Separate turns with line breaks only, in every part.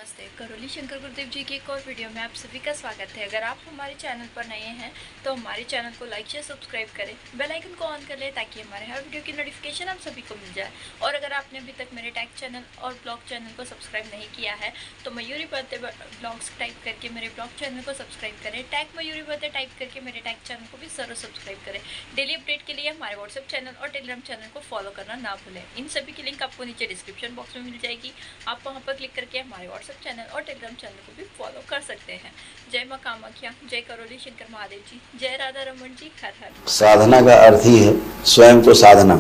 नमस्ते। करौली शंकर गुरुदेव जी की एक और वीडियो में आप सभी का स्वागत है। अगर आप हमारे चैनल पर नए हैं तो हमारे चैनल को लाइक शेयर सब्सक्राइब करें, बेल आइकन को ऑन कर लें ताकि हमारे हर वीडियो की नोटिफिकेशन आप सभी को मिल जाए। और अगर आपने अभी तक मेरे टैग चैनल और ब्लॉग चैनल को सब्सक्राइब नहीं किया है तो मयूरी बर्थडे ब्लॉग्स टाइप करके मेरे ब्लॉग चैनल को सब्सक्राइब करें। टैग मयूरी बर्थडे टाइप करके मेरे टैग चैनल को भी जरूर सब्सक्राइब करें। डेली अपडेट के लिए हमारे व्हाट्सएप चैनल और टेलीग्राम चैनल को फॉलो करना ना भूलें। इन सभी की लिंक आपको नीचे डिस्क्रिप्शन बॉक्स में मिल जाएगी। आप वहाँ पर क्लिक करके हमारे व्हाट्सएप चैनल और टेलीग्राम चैनल को भी फॉलो कर सकते हैं। जय मां कामाख्या, जय करौली शंकर महादेव जी, जय राधा रमन जी, हर हर।
साधना का अर्थ ही है स्वयं को साधना,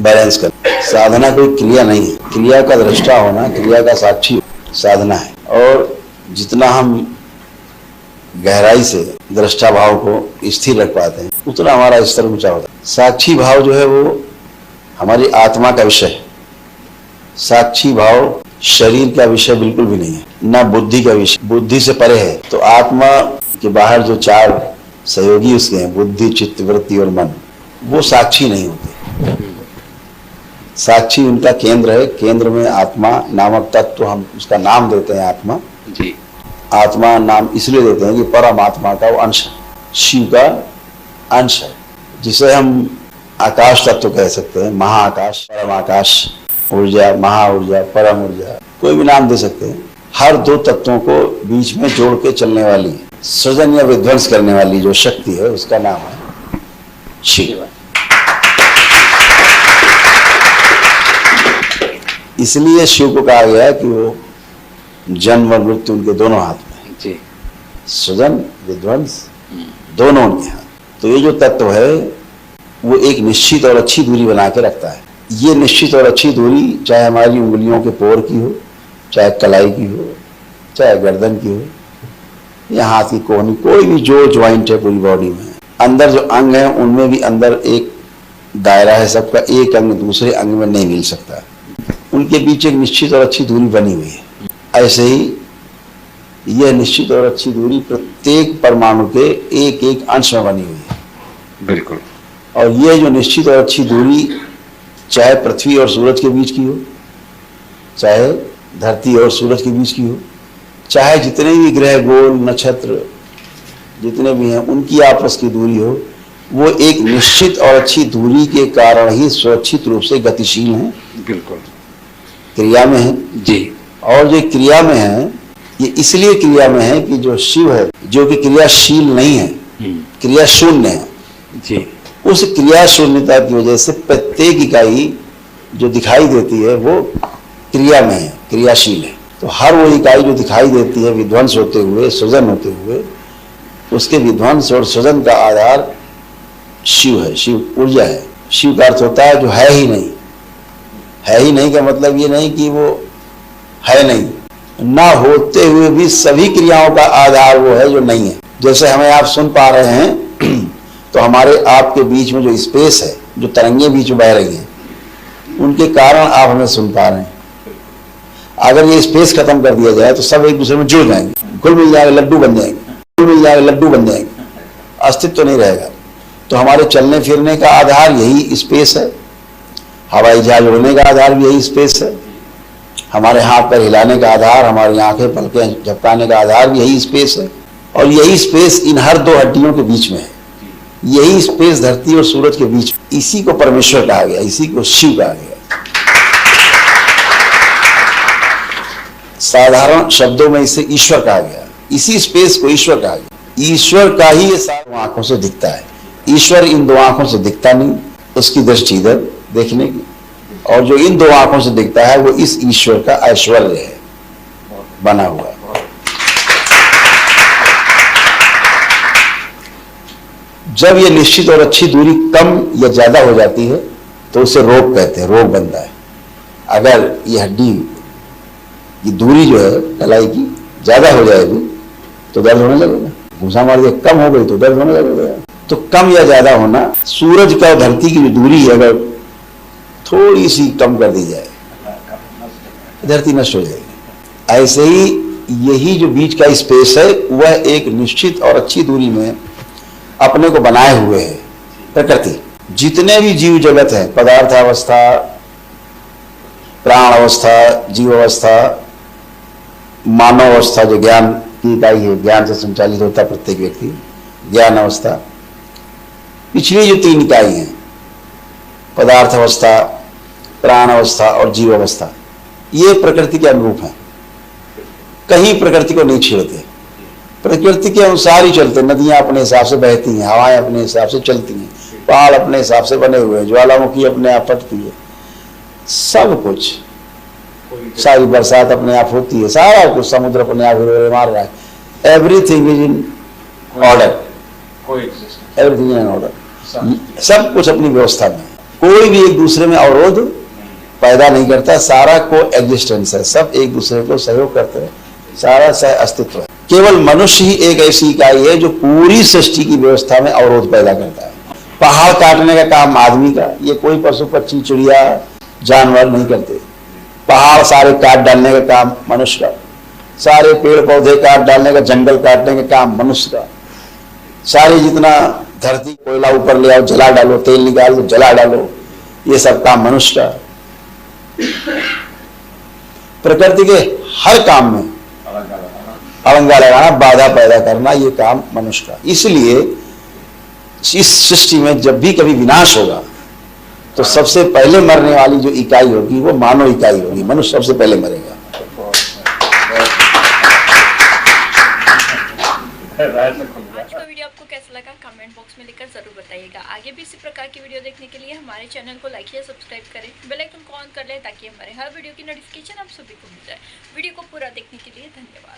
बैलेंस कर। साधना कोई क्रिया नहीं है, क्रिया का दृष्टा होना, क्रिया का साक्षी साधना है। और जितना हम गहराई से दृष्टा भाव को स्थिर रख पाते हैं उतना हमारा स्तर ऊंचा होता है। साक्षी भाव जो है वो हमारी आत्मा का विषय है। साक्षी भाव शरीर का विषय बिल्कुल भी नहीं है, ना बुद्धि का विषय, बुद्धि से परे है। तो आत्मा के बाहर जो चार सहयोगी उसके हैं, बुद्धि, चित्त, वृत्ति और मन, वो साक्षी नहीं होते। साक्षी उनका केंद्र है। केंद्र में आत्मा नामक तत्व, हम उसका नाम देते हैं आत्मा जी। आत्मा नाम इसलिए देते हैं कि परमात्मा का वो अंश है, शिव का अंश है, जिसे हम आकाश तत्व कह सकते हैं। महाआकाश, परम आकाश, ऊर्जा, महाऊर्जा, परम ऊर्जा, कोई भी नाम दे सकते हैं। हर दो तत्वों को बीच में जोड़ के चलने वाली, सृजन या विध्वंस करने वाली जो शक्ति है उसका नाम है शिव। इसलिए शिव को कहा गया है कि वो जन्म और मृत्यु उनके दोनों हाथ में है। सृजन विध्वंस दोनों उनके हाथ। तो ये जो तत्व है वो एक निश्चित और अच्छी दूरी बना के रखता है। ये निश्चित और अच्छी दूरी चाहे हमारी उंगलियों के पोर की हो, चाहे कलाई की हो, चाहे गर्दन की हो, या हाथ की कोहनी, कोई भी जो ज्वाइंट है पूरी बॉडी में, अंदर जो अंग है उनमें भी अंदर एक दायरा है सबका। एक अंग दूसरे अंग में नहीं मिल सकता, उनके बीच एक निश्चित और अच्छी दूरी बनी हुई है। ऐसे ही यह निश्चित और अच्छी दूरी प्रत्येक परमाणु के एक एक अंश में बनी हुई है। बिल्कुल। और यह जो निश्चित और अच्छी दूरी चाहे पृथ्वी और सूरज के बीच की हो, चाहे धरती और सूरज के बीच की हो, चाहे जितने भी ग्रह, गोल, नक्षत्र जितने भी हैं उनकी आपस की दूरी हो, वो एक निश्चित और अच्छी दूरी के कारण ही सुरक्षित रूप से गतिशील हैं। बिल्कुल। क्रिया में है जी। और जो क्रिया में है ये इसलिए क्रिया में है कि जो शिव है जो कि क्रियाशील नहीं है, क्रिया शून्य है जी। उस क्रिया शून्यता की वजह से प्रत्येक इकाई जो दिखाई देती है वो क्रिया में है, क्रियाशील है। तो हर वो इकाई जो दिखाई देती है विध्वंस होते हुए, सृजन होते हुए, उसके विध्वंस और सृजन का आधार शिव है, शिव ऊर्जा है। शिव का अर्थ होता है जो है ही नहीं। है ही नहीं का मतलब ये नहीं कि वो है नहीं, ना होते हुए भी सभी क्रियाओं का आधार वो है जो नहीं है। जैसे हमें आप सुन पा रहे हैं तो हमारे आपके बीच में जो स्पेस है, जो तरंगे बीच में बह रही हैं, उनके कारण आप हमें सुन पा रहे हैं। अगर ये स्पेस खत्म कर दिया जाए तो सब एक दूसरे में जुड़ जाएंगे, घुल मिल जाएंगे, लड्डू बन जाएंगे, घुल मिल जाएंगे, लड्डू बन जाएंगे, अस्तित्व नहीं रहेगा। तो हमारे चलने फिरने का आधार यही स्पेस है, हवाई जहाज उड़ने का आधार भी यही स्पेस है, हमारे हाथ पैर हिलाने का आधार, हमारी आंखें पलकें झपकाने का आधार भी यही स्पेस है। और यही स्पेस इन हर दो हड्डियों के बीच में है। यही स्पेस धरती और सूरज के बीच, इसी को परमेश्वर कहा गया, इसी को शिव कहा गया। साधारण शब्दों में इसे ईश्वर कहा गया, इसी स्पेस को ईश्वर कहा गया। ईश्वर का ही ये सारी आंखों से दिखता है। ईश्वर इन दो आंखों से दिखता नहीं, उसकी दृष्टि इधर देखने की, और जो इन दो आंखों से दिखता है वो इस ईश्वर का ऐश्वर्य है बना हुआ। जब ये निश्चित और अच्छी दूरी कम या ज्यादा हो जाती है तो उसे रोग कहते हैं, रोग बनता है। अगर ये हड्डी की दूरी जो है कलाई की ज्यादा हो जाएगी तो दर्द होने लगेगा। घूसा मार के कम हो गई तो दर्द होने लगेगा। तो कम या ज्यादा होना, सूरज का और धरती की जो दूरी है अगर थोड़ी सी कम कर दी जाए धरती नष्ट हो जाएगी। ऐसे ही यही जो बीच का स्पेस है वह एक निश्चित और अच्छी दूरी में अपने को बनाए हुए है प्रकृति। जितने भी जीव जगत है, पदार्थ अवस्था, प्राण अवस्था, जीव अवस्था, मानव अवस्था जो ज्ञान की इकाई है, ज्ञान से संचालित होता प्रत्येक व्यक्ति, ज्ञान अवस्था। पिछली जो 3 इकाई हैं, पदार्थ अवस्था, प्राण अवस्था और जीव अवस्था, ये प्रकृति के अनुरूप हैं। कहीं प्रकृति को नहीं छेड़ते, प्रकृति के अनुसार ही चलते। नदियां अपने हिसाब से बहती हैं, हवाएं अपने हिसाब से चलती हैं, पहाड़ अपने हिसाब से बने हुए हैं, ज्वालामुखी अपने आप फटती है, सब कुछ, सारी बरसात अपने आप होती है, सारा कुछ, समुद्र अपने आप हिलोरे मार रहा है। Everything is in order, everything in order, सब कुछ अपनी व्यवस्था में। कोई भी एक दूसरे में अवरोध पैदा नहीं करता, सारा को एग्जिस्टेंस है, सब एक दूसरे को सहयोग करते हैं, सारा सह अस्तित्व है। केवल मनुष्य ही एक ऐसी इकाई है जो पूरी सृष्टि की व्यवस्था में अवरोध पैदा करता है। पहाड़ काटने का काम आदमी का, ये कोई पशु पक्षी चिड़िया जानवर नहीं करते। पहाड़ सारे काट डालने का काम मनुष्य का, सारे पेड़ पौधे काट डालने का, जंगल काटने का काम मनुष्य का, सारे जितना धरती कोयला ऊपर ले आओ जला डालो, तेल निकालो जला डालो, ये सब काम मनुष्य का। प्रकृति के हर काम में अलंगा लगाना, बाधा पैदा करना, ये काम मनुष्य का। इसलिए इस सृष्टि में जब भी कभी विनाश होगा तो सबसे पहले मरने वाली जो इकाई होगी वो मानव इकाई होगी, मनुष्य सबसे पहले मरेगा।
आज का वीडियो आपको कैसा लगा कमेंट बॉक्स में लिखकर जरूर बताइएगा। आगे भी इसी प्रकार की वीडियो देखने के लिए हमारे चैनल को लाइक या सब्सक्राइब करें, बेल आइकन को ऑन कर लें ताकि हमारे हर वीडियो की नोटिफिकेशन आप सभी को मिल जाए। वीडियो को पूरा देखने के लिए धन्यवाद।